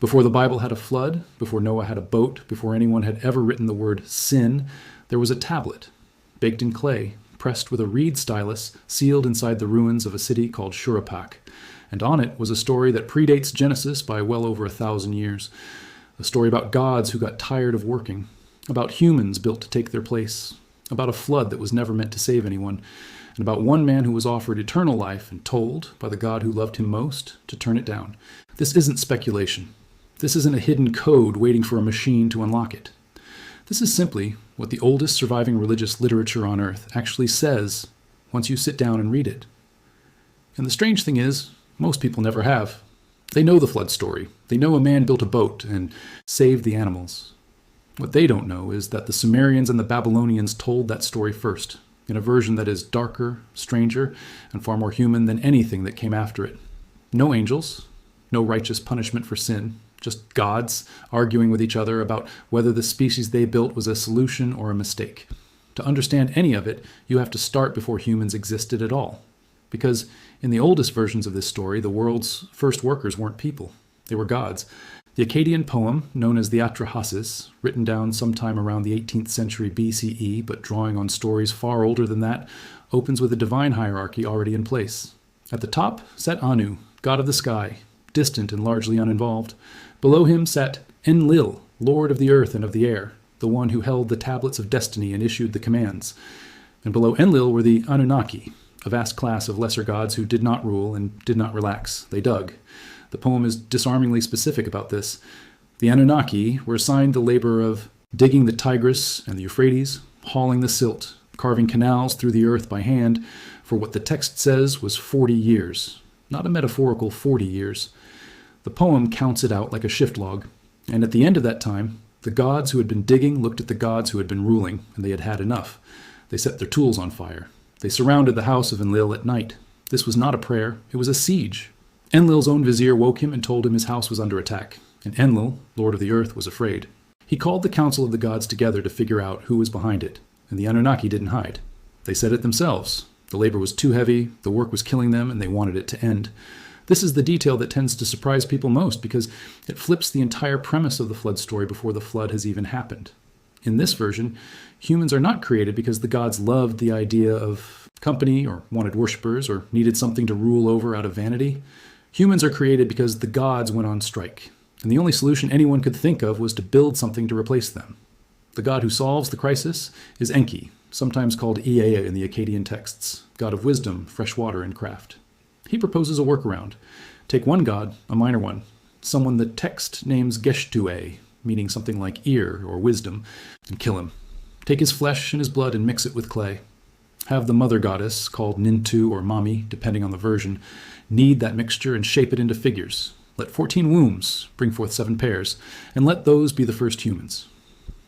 Before the Bible had a flood, before Noah had a boat, before anyone had ever written the word sin, there was a tablet, baked in clay, pressed with a reed stylus, sealed inside the ruins of a city called Shuruppak. And on it was a story that predates Genesis by well over 1,000 years. A story about gods who got tired of working, about humans built to take their place, about a flood that was never meant to save anyone, and about one man who was offered eternal life and told, by the God who loved him most, to turn it down. This isn't speculation. This isn't a hidden code waiting for a machine to unlock it. This is simply what the oldest surviving religious literature on Earth actually says once you sit down and read it. And the strange thing is, most people never have. They know the flood story. They know a man built a boat and saved the animals. What they don't know is that the Sumerians and the Babylonians told that story first, in a version that is darker, stranger, and far more human than anything that came after it. No angels, no righteous punishment for sin, just gods arguing with each other about whether the species they built was a solution or a mistake. To understand any of it, you have to start before humans existed at all. Because in the oldest versions of this story, the world's first workers weren't people. They were gods. The Akkadian poem, known as the Atrahasis, written down sometime around the 18th century BCE, but drawing on stories far older than that, opens with a divine hierarchy already in place. At the top sat Anu, god of the sky, distant and largely uninvolved. Below him sat Enlil, lord of the earth and of the air, the one who held the tablets of destiny and issued the commands. And below Enlil were the Anunnaki, a vast class of lesser gods who did not rule and did not relax. They dug. The poem is disarmingly specific about this. The Anunnaki were assigned the labor of digging the Tigris and the Euphrates, hauling the silt, carving canals through the earth by hand for what the text says was 40 years. Not a metaphorical 40 years. The poem counts it out like a shift log, and at the end of that time, the gods who had been digging looked at the gods who had been ruling, and they had had enough. They set their tools on fire. They surrounded the house of Enlil at night. This was not a prayer, it was a siege. Enlil's own vizier woke him and told him his house was under attack, and Enlil, lord of the earth, was afraid. He called the council of the gods together to figure out who was behind it, and the Anunnaki didn't hide. They said it themselves. The labor was too heavy, the work was killing them, and they wanted it to end. This is the detail that tends to surprise people most because it flips the entire premise of the flood story before the flood has even happened. In this version, humans are not created because the gods loved the idea of company or wanted worshippers or needed something to rule over out of vanity. Humans are created because the gods went on strike, and the only solution anyone could think of was to build something to replace them. The god who solves the crisis is Enki, sometimes called Ea in the Akkadian texts, god of wisdom, fresh water, and craft. He proposes a workaround. Take one god, a minor one, someone the text names Geshtue, meaning something like ear or wisdom, and kill him. Take his flesh and his blood and mix it with clay. Have the mother goddess, called Nintu or Mami, depending on the version, knead that mixture and shape it into figures. Let 14 wombs bring forth 7 pairs, and let those be the first humans.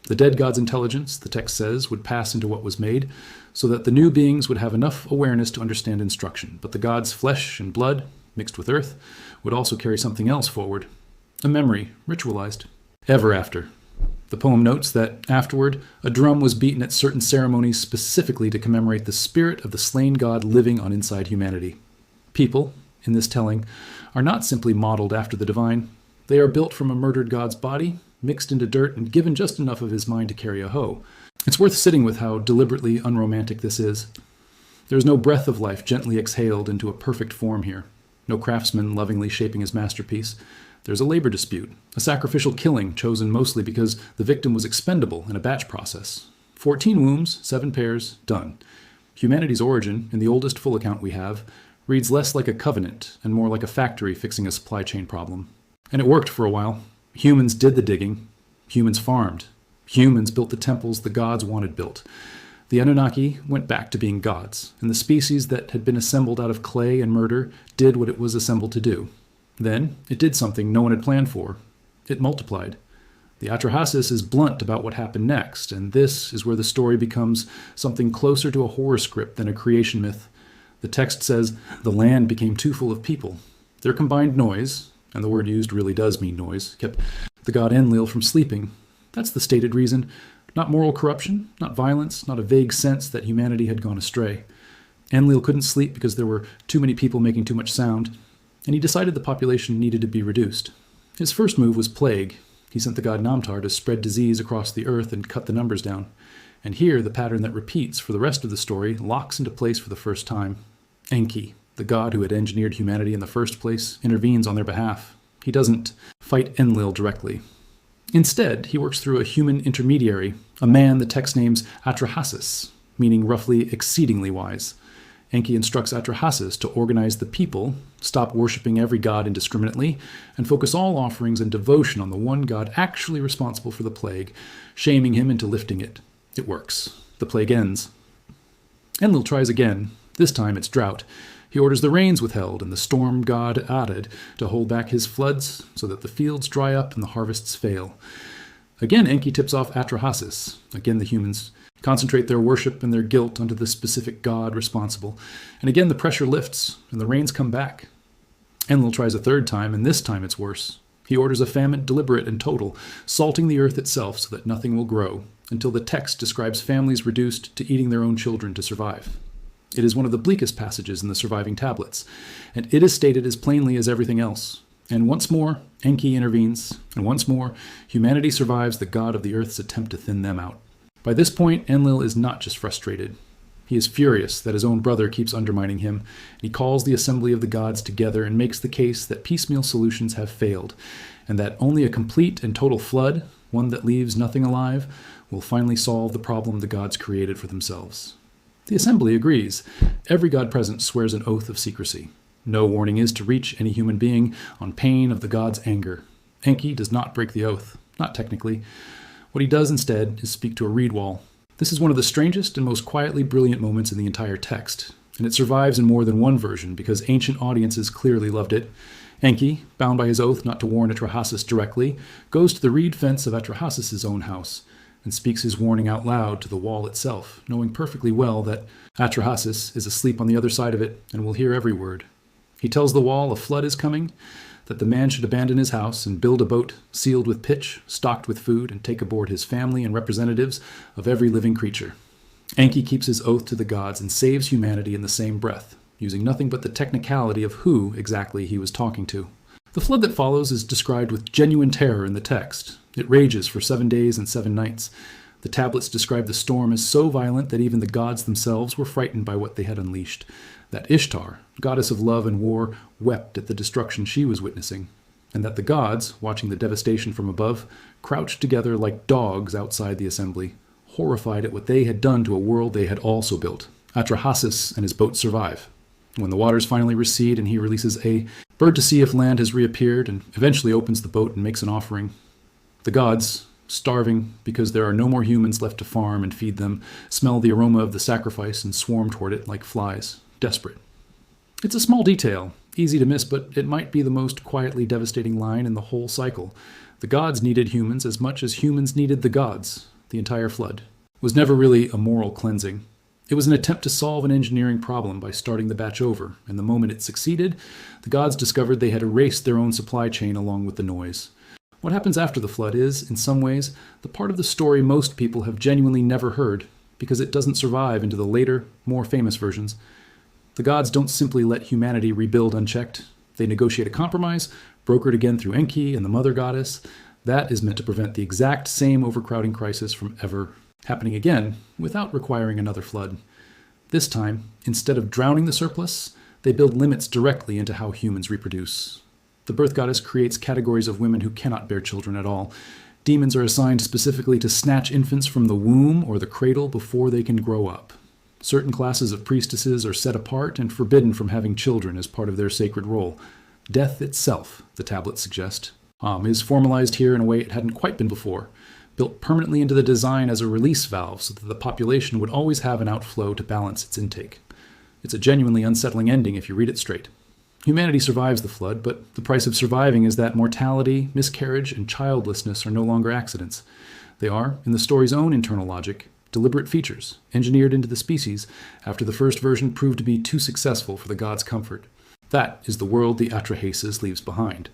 The dead god's intelligence, the text says, would pass into what was made, so that the new beings would have enough awareness to understand instruction. But the god's flesh and blood, mixed with earth, would also carry something else forward. A memory, ritualized. Ever after. The poem notes that, afterward, a drum was beaten at certain ceremonies specifically to commemorate the spirit of the slain god living on inside humanity. People, in this telling, are not simply modeled after the divine. They are built from a murdered god's body, mixed into dirt, and given just enough of his mind to carry a hoe. It's worth sitting with how deliberately unromantic this is. There is no breath of life gently exhaled into a perfect form here. No craftsman lovingly shaping his masterpiece. There's a labor dispute, a sacrificial killing chosen mostly because the victim was expendable in a batch process. 14 wombs, 7 pairs, done. Humanity's origin, in the oldest full account we have, reads less like a covenant and more like a factory fixing a supply chain problem. And it worked for a while. Humans did the digging. Humans farmed. Humans built the temples the gods wanted built. The Anunnaki went back to being gods, and the species that had been assembled out of clay and murder did what it was assembled to do. Then, it did something no one had planned for. It multiplied. The Atrahasis is blunt about what happened next, and this is where the story becomes something closer to a horror script than a creation myth. The text says, the land became too full of people. Their combined noise, and the word used really does mean noise, kept the god Enlil from sleeping. That's the stated reason. Not moral corruption, not violence, not a vague sense that humanity had gone astray. Enlil couldn't sleep because there were too many people making too much sound, and he decided the population needed to be reduced. His first move was plague. He sent the god Namtar to spread disease across the earth and cut the numbers down. And here, the pattern that repeats for the rest of the story locks into place for the first time. Enki, the god who had engineered humanity in the first place, intervenes on their behalf. He doesn't fight Enlil directly. Instead, he works through a human intermediary, a man the text names Atrahasis, meaning roughly exceedingly wise. Enki instructs Atrahasis to organize the people, stop worshipping every god indiscriminately, and focus all offerings and devotion on the one god actually responsible for the plague, shaming him into lifting it. It works. The plague ends. Enlil tries again. This time it's drought. He orders the rains withheld and the storm god Arid to hold back his floods so that the fields dry up and the harvests fail. Again, Enki tips off Atrahasis. Again, the humans concentrate their worship and their guilt onto the specific god responsible. And again, the pressure lifts and the rains come back. Enlil tries a third time, and this time it's worse. He orders a famine deliberate and total, salting the earth itself so that nothing will grow, until the text describes families reduced to eating their own children to survive. It is one of the bleakest passages in the surviving tablets, and it is stated as plainly as everything else. And once more, Enki intervenes, and once more, humanity survives the god of the earth's attempt to thin them out. By this point, Enlil is not just frustrated. He is furious that his own brother keeps undermining him, and he calls the assembly of the gods together and makes the case that piecemeal solutions have failed, and that only a complete and total flood, one that leaves nothing alive, will finally solve the problem the gods created for themselves. The assembly agrees. Every god present swears an oath of secrecy. No warning is to reach any human being on pain of the god's anger. Enki does not break the oath, not technically. What he does instead is speak to a reed wall. This is one of the strangest and most quietly brilliant moments in the entire text, and it survives in more than one version because ancient audiences clearly loved it. Enki, bound by his oath not to warn Atrahasis directly, goes to the reed fence of Atrahasis' own house and speaks his warning out loud to the wall itself, knowing perfectly well that Atrahasis is asleep on the other side of it and will hear every word. He tells the wall a flood is coming, that the man should abandon his house and build a boat sealed with pitch, stocked with food, and take aboard his family and representatives of every living creature. Enki keeps his oath to the gods and saves humanity in the same breath, using nothing but the technicality of who exactly he was talking to. The flood that follows is described with genuine terror in the text. It rages for 7 days and 7 nights. The tablets describe the storm as so violent that even the gods themselves were frightened by what they had unleashed. That Ishtar, goddess of love and war, wept at the destruction she was witnessing, and that the gods, watching the devastation from above, crouched together like dogs outside the assembly, horrified at what they had done to a world they had also built. Atrahasis and his boat survive. When the waters finally recede and he releases a bird to see if land has reappeared and eventually opens the boat and makes an offering, the gods, starving because there are no more humans left to farm and feed them, smell the aroma of the sacrifice and swarm toward it like flies, desperate. It's a small detail, easy to miss, but it might be the most quietly devastating line in the whole cycle. The gods needed humans as much as humans needed the gods. The entire flood was never really a moral cleansing. It was an attempt to solve an engineering problem by starting the batch over, and the moment it succeeded, the gods discovered they had erased their own supply chain along with the noise. What happens after the flood is, in some ways, the part of the story most people have genuinely never heard, because it doesn't survive into the later, more famous versions. The gods don't simply let humanity rebuild unchecked. They negotiate a compromise, brokered again through Enki and the mother goddess. That is meant to prevent the exact same overcrowding crisis from ever happening again without requiring another flood. This time, instead of drowning the surplus, they build limits directly into how humans reproduce. The birth goddess creates categories of women who cannot bear children at all. Demons are assigned specifically to snatch infants from the womb or the cradle before they can grow up. Certain classes of priestesses are set apart and forbidden from having children as part of their sacred role. Death itself, the tablets suggest, is formalized here in a way it hadn't quite been before, built permanently into the design as a release valve so that the population would always have an outflow to balance its intake. It's a genuinely unsettling ending if you read it straight. Humanity survives the flood, but the price of surviving is that mortality, miscarriage, and childlessness are no longer accidents. They are, in the story's own internal logic, deliberate features, engineered into the species after the first version proved to be too successful for the gods' comfort. That is the world the Atrahasis leaves behind.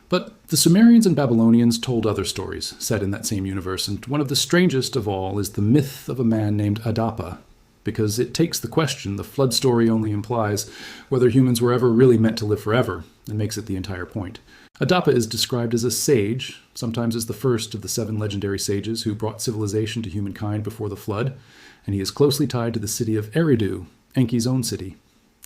But the Sumerians and Babylonians told other stories set in that same universe, and one of the strangest of all is the myth of a man named Adapa, because it takes the question the flood story only implies, whether humans were ever really meant to live forever, and makes it the entire point. Adapa is described as a sage, sometimes as the first of the 7 legendary sages who brought civilization to humankind before the flood, and he is closely tied to the city of Eridu, Enki's own city.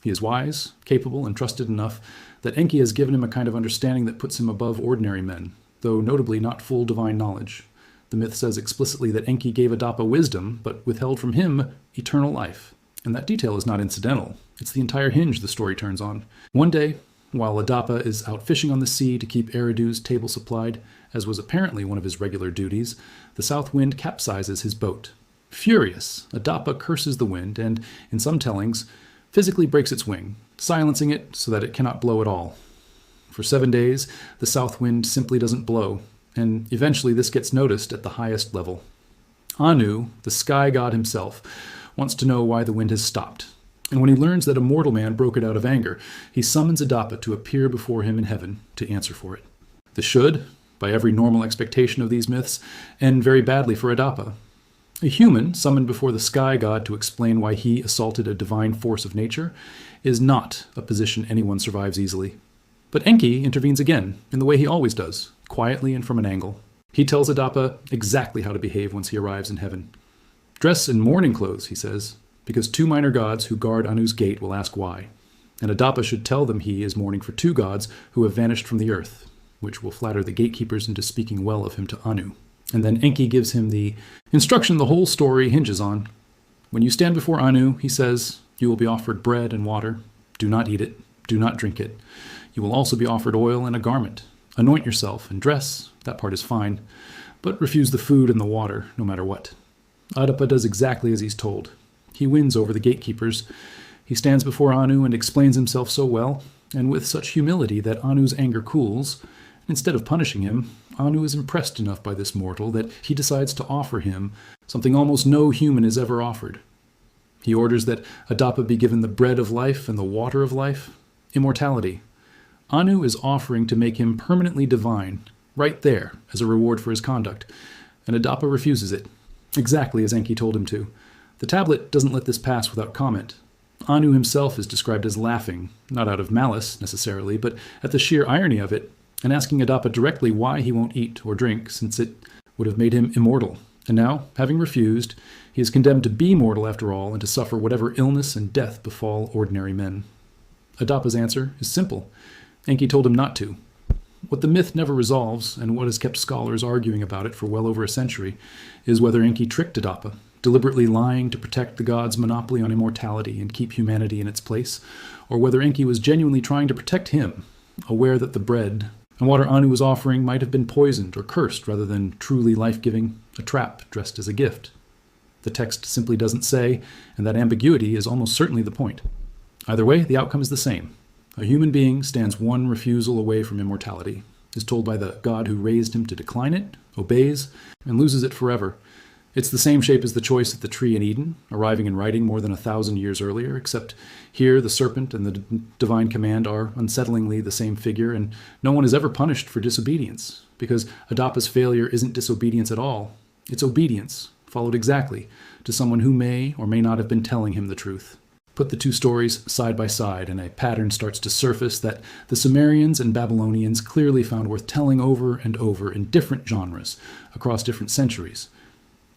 He is wise, capable, and trusted enough that Enki has given him a kind of understanding that puts him above ordinary men, though notably not full divine knowledge. The myth says explicitly that Enki gave Adapa wisdom, but withheld from him eternal life. And that detail is not incidental. It's the entire hinge the story turns on. One day, while Adapa is out fishing on the sea to keep Eridu's table supplied, as was apparently one of his regular duties, the south wind capsizes his boat. Furious, Adapa curses the wind and, in some tellings, physically breaks its wing, silencing it so that it cannot blow at all. For 7 days, the south wind simply doesn't blow, and eventually this gets noticed at the highest level. Anu, the sky god himself, wants to know why the wind has stopped. And when he learns that a mortal man broke it out of anger, he summons Adapa to appear before him in heaven to answer for it. This should, by every normal expectation of these myths, end very badly for Adapa. A human summoned before the sky god to explain why he assaulted a divine force of nature is not a position anyone survives easily. But Enki intervenes again, in the way he always does, quietly and from an angle. He tells Adapa exactly how to behave once he arrives in heaven. Dress in mourning clothes, he says, because 2 minor gods who guard Anu's gate will ask why. And Adapa should tell them he is mourning for 2 gods who have vanished from the earth, which will flatter the gatekeepers into speaking well of him to Anu. And then Enki gives him the instruction the whole story hinges on. When you stand before Anu, he says, you will be offered bread and water. Do not eat it. Do not drink it. You will also be offered oil and a garment. Anoint yourself and dress. That part is fine. But refuse the food and the water, no matter what. Adapa does exactly as he's told. He wins over the gatekeepers. He stands before Anu and explains himself so well, and with such humility that Anu's anger cools. Instead of punishing him, Anu is impressed enough by this mortal that he decides to offer him something almost no human is ever offered. He orders that Adapa be given the bread of life and the water of life, immortality. Anu is offering to make him permanently divine, right there, as a reward for his conduct, and Adapa refuses it, exactly as Enki told him to. The tablet doesn't let this pass without comment. Anu himself is described as laughing, not out of malice necessarily, but at the sheer irony of it, and asking Adapa directly why he won't eat or drink, since it would have made him immortal. And now, having refused, he is condemned to be mortal after all and to suffer whatever illness and death befall ordinary men. Adapa's answer is simple. Enki told him not to. What the myth never resolves, and what has kept scholars arguing about it for well over a century, is whether Enki tricked Adapa, deliberately lying to protect the gods' monopoly on immortality and keep humanity in its place, or whether Enki was genuinely trying to protect him, aware that the bread and water Anu was offering might have been poisoned or cursed rather than truly life-giving, a trap dressed as a gift. The text simply doesn't say, and that ambiguity is almost certainly the point. Either way, the outcome is the same. A human being stands one refusal away from immortality, is told by the god who raised him to decline it, obeys, and loses it forever. It's the same shape as the choice at the tree in Eden, arriving in writing more than 1,000 years earlier, except here the serpent and the divine command are unsettlingly the same figure, and no one is ever punished for disobedience, because Adapa's failure isn't disobedience at all. It's obedience, followed exactly, to someone who may or may not have been telling him the truth. Put the 2 stories side by side, and a pattern starts to surface that the Sumerians and Babylonians clearly found worth telling over and over in different genres, across different centuries.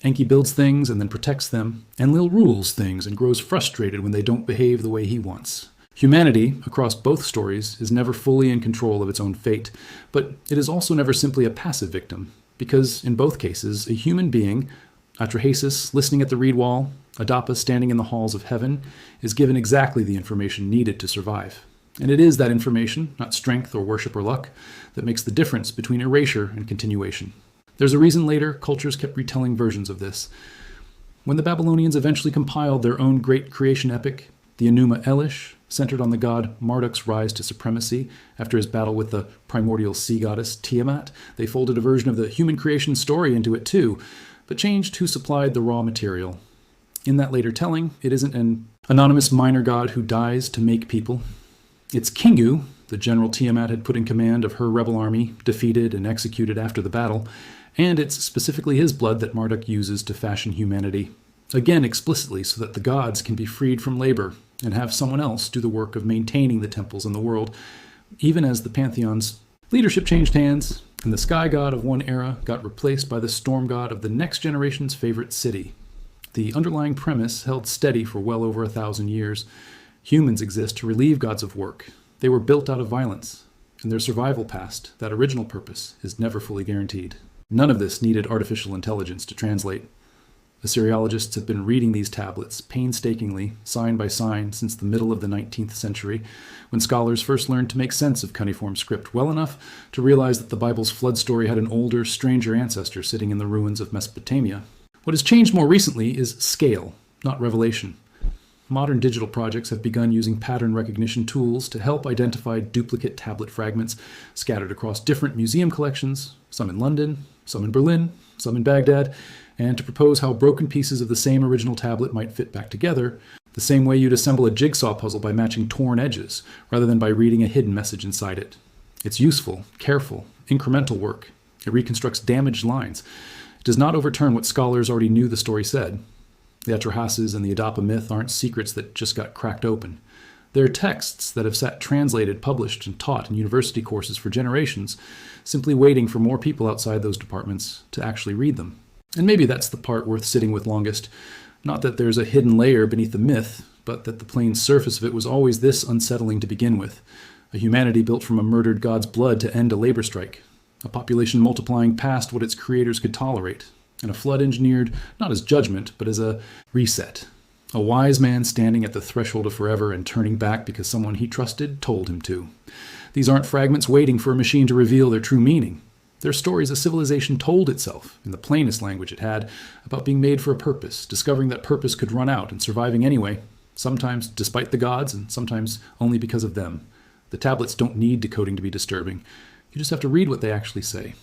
Enki builds things and then protects them. Enlil rules things and grows frustrated when they don't behave the way he wants. Humanity, across both stories, is never fully in control of its own fate, but it is also never simply a passive victim, because in both cases, a human being, Atrahasis listening at the reed wall, Adapa standing in the halls of heaven, is given exactly the information needed to survive. And it is that information, not strength or worship or luck, that makes the difference between erasure and continuation. There's a reason later cultures kept retelling versions of this. When the Babylonians eventually compiled their own great creation epic, the Enuma Elish, centered on the god Marduk's rise to supremacy after his battle with the primordial sea goddess Tiamat, they folded a version of the human creation story into it too, but changed who supplied the raw material. In that later telling, it isn't an anonymous minor god who dies to make people. It's Kingu, the general Tiamat had put in command of her rebel army, defeated and executed after the battle, and it's specifically his blood that Marduk uses to fashion humanity, again explicitly so that the gods can be freed from labor and have someone else do the work of maintaining the temples in the world, even as the pantheons Leadership changed hands, and the sky god of one era got replaced by the storm god of the next generation's favorite city. The underlying premise held steady for well over 1,000 years. Humans exist to relieve gods of work. They were built out of violence, and their survival past, that original purpose, is never fully guaranteed. None of this needed artificial intelligence to translate. Assyriologists have been reading these tablets painstakingly, sign by sign, since the middle of the 19th century, when scholars first learned to make sense of cuneiform script well enough to realize that the Bible's flood story had an older, stranger ancestor sitting in the ruins of Mesopotamia. What has changed more recently is scale, not revelation. Modern digital projects have begun using pattern recognition tools to help identify duplicate tablet fragments scattered across different museum collections, some in London, some in Berlin, some in Baghdad, and to propose how broken pieces of the same original tablet might fit back together, the same way you'd assemble a jigsaw puzzle by matching torn edges, rather than by reading a hidden message inside it. It's useful, careful, incremental work. It reconstructs damaged lines. It does not overturn what scholars already knew the story said. The Atrahasis and the Adapa myth aren't secrets that just got cracked open. They're texts that have sat translated, published, and taught in university courses for generations, simply waiting for more people outside those departments to actually read them. And maybe that's the part worth sitting with longest. Not that there's a hidden layer beneath the myth, but that the plain surface of it was always this unsettling to begin with. A humanity built from a murdered god's blood to end a labor strike. A population multiplying past what its creators could tolerate. And a flood engineered not as judgment, but as a reset. A wise man standing at the threshold of forever and turning back because someone he trusted told him to. These aren't fragments waiting for a machine to reveal their true meaning. They're stories a civilization told itself, in the plainest language it had, about being made for a purpose, discovering that purpose could run out and surviving anyway, sometimes despite the gods and sometimes only because of them. The tablets don't need decoding to be disturbing. You just have to read what they actually say.